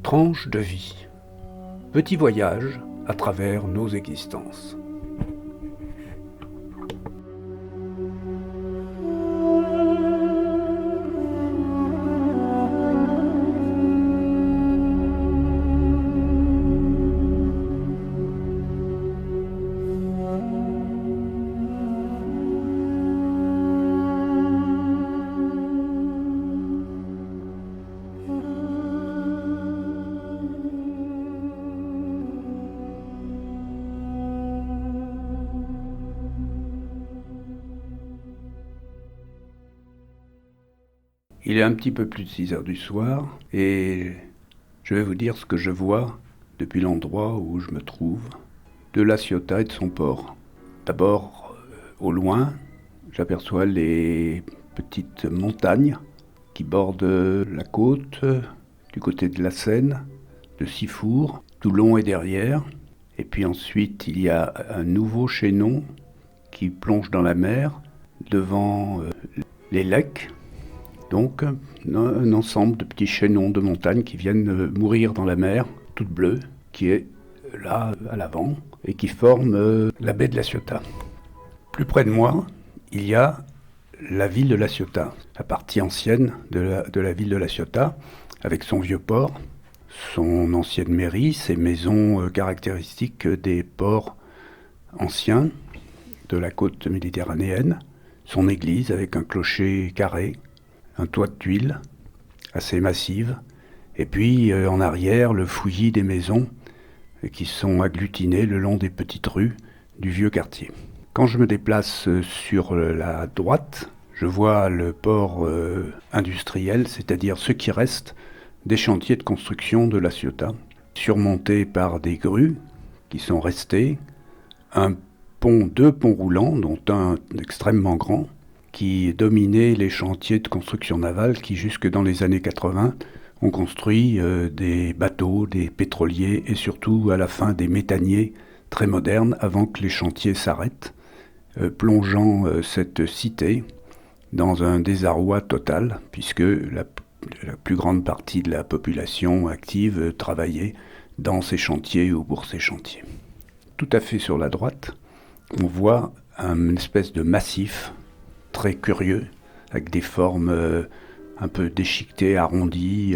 Tranche de vie. Petit voyage à travers nos existences. Il est un petit peu plus de 6 heures du soir et je vais vous dire ce que je vois depuis l'endroit où je me trouve de La Ciotat et de son port. D'abord, au loin, j'aperçois les petites montagnes qui bordent la côte du côté de la Seine, de Sifour. Toulon est derrière. Et puis ensuite, il y a un nouveau chaînon qui plonge dans la mer devant les Lecs. Donc, un ensemble de petits chaînons de montagnes qui viennent mourir dans la mer, toute bleue, qui est là à l'avant et qui forme la baie de La Ciotat. Plus près de moi, il y a la ville de La Ciotat, la partie ancienne de la ville de La Ciotat, avec son vieux port, son ancienne mairie, ses maisons caractéristiques des ports anciens de la côte méditerranéenne, son église avec un clocher carré, un toit de tuiles assez massive, et puis en arrière le fouillis des maisons qui sont agglutinées le long des petites rues du vieux quartier. Quand je me déplace sur la droite, je vois le port industriel, c'est-à-dire ce qui reste des chantiers de construction de La Ciotat, surmontés par des grues qui sont restées, deux ponts roulants, dont un extrêmement grand, qui dominaient les chantiers de construction navale qui, jusque dans les années 80, ont construit des bateaux, des pétroliers et surtout à la fin des méthaniers très modernes avant que les chantiers s'arrêtent, plongeant cette cité dans un désarroi total puisque la plus grande partie de la population active travaillait dans ces chantiers ou pour ces chantiers. Tout à fait sur la droite, on voit une espèce de massif très curieux, avec des formes un peu déchiquetées, arrondies,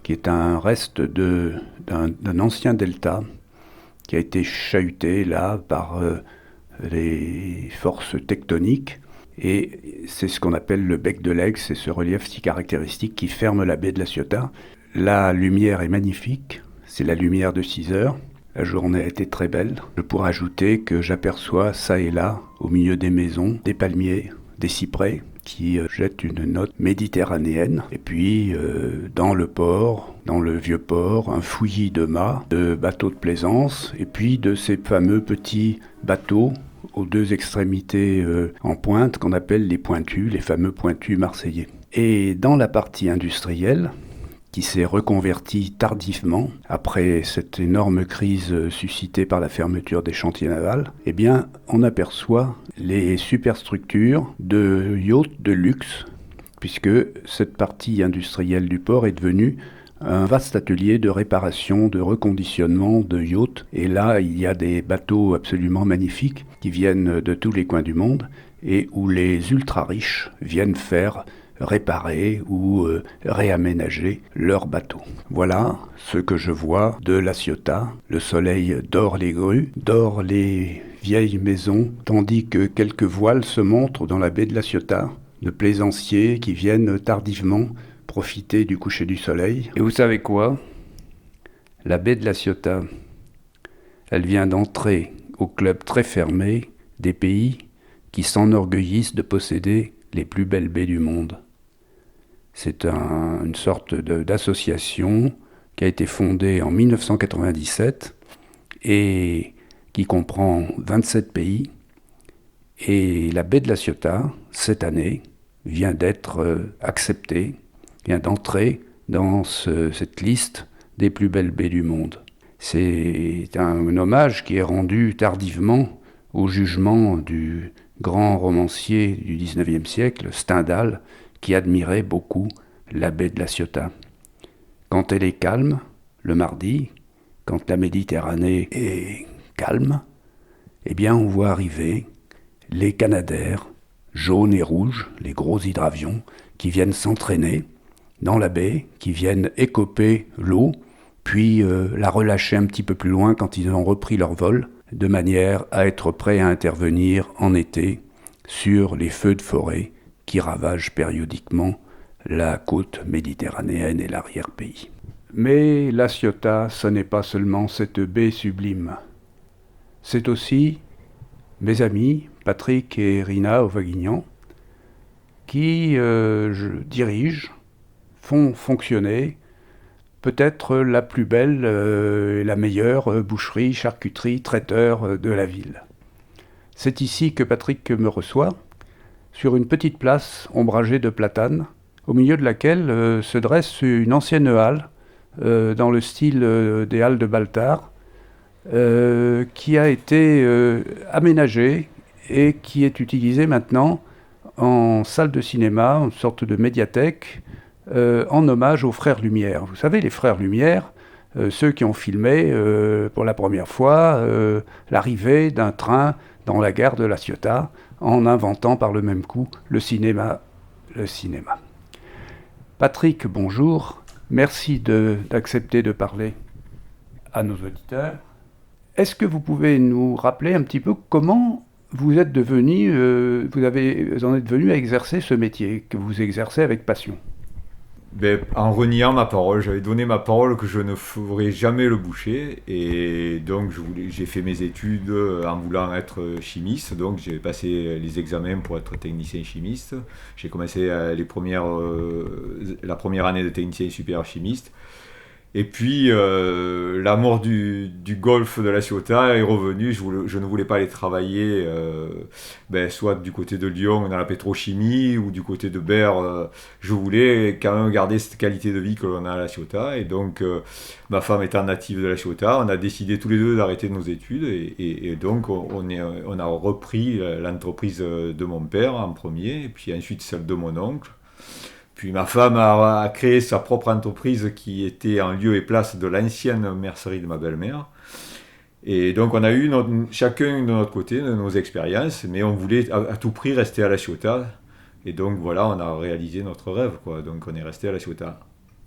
qui est un reste d'un ancien delta qui a été chahuté là par les forces tectoniques. Et c'est ce qu'on appelle le bec de l'Aigle, c'est ce relief si caractéristique qui ferme la baie de La Ciotat. La lumière est magnifique, c'est la lumière de 6 heures. La journée a été très belle. Je pourrais ajouter que j'aperçois ça et là, au milieu des maisons, des palmiers, des cyprès qui jettent une note méditerranéenne. Et puis, dans le port, dans le vieux port, un fouillis de mâts, de bateaux de plaisance, et puis de ces fameux petits bateaux aux deux extrémités en pointe qu'on appelle les pointus, les fameux pointus marseillais. Et dans la partie industrielle, qui s'est reconvertie tardivement après cette énorme crise suscitée par la fermeture des chantiers navals, eh bien, on aperçoit les superstructures de yachts de luxe, puisque cette partie industrielle du port est devenue un vaste atelier de réparation, de reconditionnement de yachts. Et là, il y a des bateaux absolument magnifiques qui viennent de tous les coins du monde et où les ultra-riches viennent faire réparer ou réaménager leurs bateaux. Voilà ce que je vois de La Ciotat. Le soleil dore les grues, dore les vieilles maisons, tandis que quelques voiles se montrent dans la baie de La Ciotat, de plaisanciers qui viennent tardivement profiter du coucher du soleil. Et vous savez quoi ? La baie de La Ciotat, elle vient d'entrer au club très fermé des pays qui s'enorgueillissent de posséder les plus belles baies du monde. C'est une sorte d'association qui a été fondée en 1997 et qui comprend 27 pays. Et la baie de La Ciotat, cette année, vient d'être acceptée, vient d'entrer dans cette liste des plus belles baies du monde. C'est un hommage qui est rendu tardivement au jugement du grand romancier du XIXe siècle, Stendhal, qui admirait beaucoup la baie de La Ciotat. Quand elle est calme, le mardi, quand la Méditerranée est calme, eh bien on voit arriver les canadaires, jaunes et rouges, les gros hydravions, qui viennent s'entraîner dans la baie, qui viennent écoper l'eau, puis la relâcher un petit peu plus loin quand ils ont repris leur vol, de manière à être prêts à intervenir en été sur les feux de forêt qui ravagent périodiquement la côte méditerranéenne et l'arrière-pays. Mais La Ciotat, ce n'est pas seulement cette baie sublime. C'est aussi mes amis, Patrick et Rina Auvaguignan, qui dirigent, font fonctionner peut-être la plus belle et la meilleure boucherie, charcuterie, traiteur de la ville. C'est ici que Patrick me reçoit, sur une petite place ombragée de platanes, au milieu de laquelle se dresse une ancienne halle, dans le style des halles de Baltard, qui a été aménagée et qui est utilisée maintenant en salle de cinéma, une sorte de médiathèque, en hommage aux Frères Lumière. Vous savez, les Frères Lumière, ceux qui ont filmé pour la première fois l'arrivée d'un train dans la gare de La Ciotat, en inventant par le même coup le cinéma. Patrick, bonjour. Merci d'accepter de parler à nos auditeurs. Est-ce que vous pouvez nous rappeler un petit peu comment vous êtes devenu, vous en êtes venu à exercer ce métier que vous exercez avec passion? En reniant ma parole, j'avais donné ma parole que je ne ferais jamais le boucher, et donc j'ai fait mes études en voulant être chimiste, donc j'ai passé les examens pour être technicien chimiste. J'ai commencé la première année de technicien supérieur chimiste. Et puis, l'amour du golfe de La Ciotat est revenu. Je ne voulais pas aller travailler, soit du côté de Lyon dans la pétrochimie, ou du côté de Berre. Je voulais quand même garder cette qualité de vie que l'on a à La Ciotat. Et donc, ma femme étant native de La Ciotat, on a décidé tous les deux d'arrêter nos études. Et donc, on a repris l'entreprise de mon père en premier, et puis ensuite celle de mon oncle. Puis ma femme a créé sa propre entreprise qui était en lieu et place de l'ancienne mercerie de ma belle-mère. Et donc on a eu chacun de notre côté nos expériences, mais on voulait à tout prix rester à La Ciotat. Et donc voilà, on a réalisé notre rêve, quoi. Donc on est resté à La Ciotat.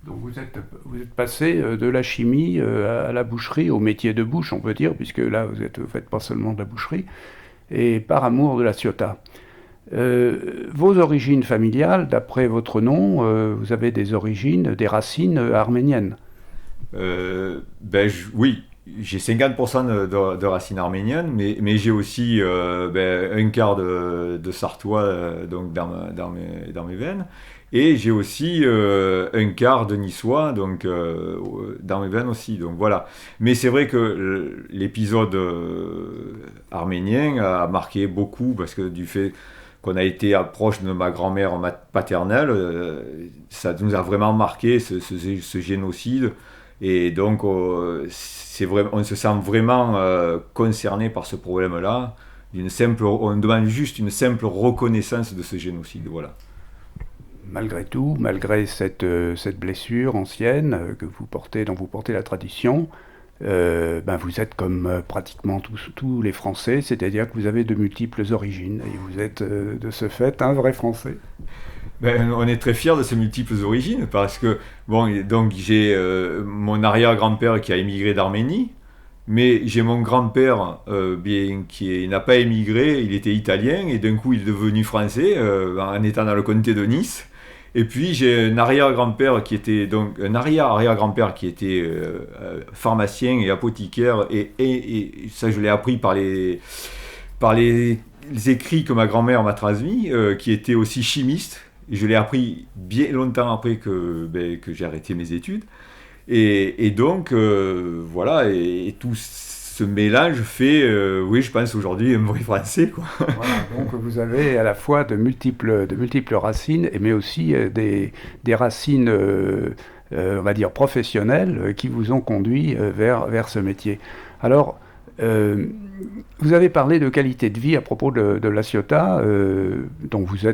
Donc vous êtes passé de la chimie à la boucherie, au métier de bouche, on peut dire, puisque là vous faites pas seulement de la boucherie, et par amour de La Ciotat. Vos origines familiales, d'après votre nom, vous avez des origines, des racines arméniennes. Oui, j'ai 50% de racines arméniennes, mais j'ai aussi un quart de Sartois donc dans mes veines, et j'ai aussi un quart de Niçois donc dans mes veines aussi. Donc voilà. Mais c'est vrai que l'épisode arménien a marqué beaucoup, parce que du fait qu'on a été proche de ma grand-mère paternelle, ça nous a vraiment marqué ce génocide. Et donc, on se sent vraiment concerné par ce problème-là. On demande juste une simple reconnaissance de ce génocide. Voilà. Malgré tout, malgré cette blessure ancienne dont vous portez la tradition, vous êtes comme pratiquement tous les Français, c'est-à-dire que vous avez de multiples origines, et vous êtes de ce fait un vrai Français. On est très fiers de ces multiples origines, parce que donc j'ai mon arrière-grand-père qui a émigré d'Arménie, mais j'ai mon grand-père qui n'a pas émigré, il était italien, et d'un coup il est devenu français en étant dans le comté de Nice. Et puis j'ai un arrière-grand-père qui était pharmacien et apothicaire, et ça je l'ai appris par les écrits que ma grand-mère m'a transmis, qui était aussi chimiste. Et je l'ai appris bien longtemps après que j'ai arrêté mes études. Et donc voilà, et tout ce mélange fait, oui, je pense aujourd'hui un vrai Français, quoi. Voilà, donc vous avez à la fois de multiples racines, mais aussi des racines, on va dire professionnelles, qui vous ont conduit vers ce métier. Alors, vous avez parlé de qualité de vie à propos de La Ciotat, dont vous êtes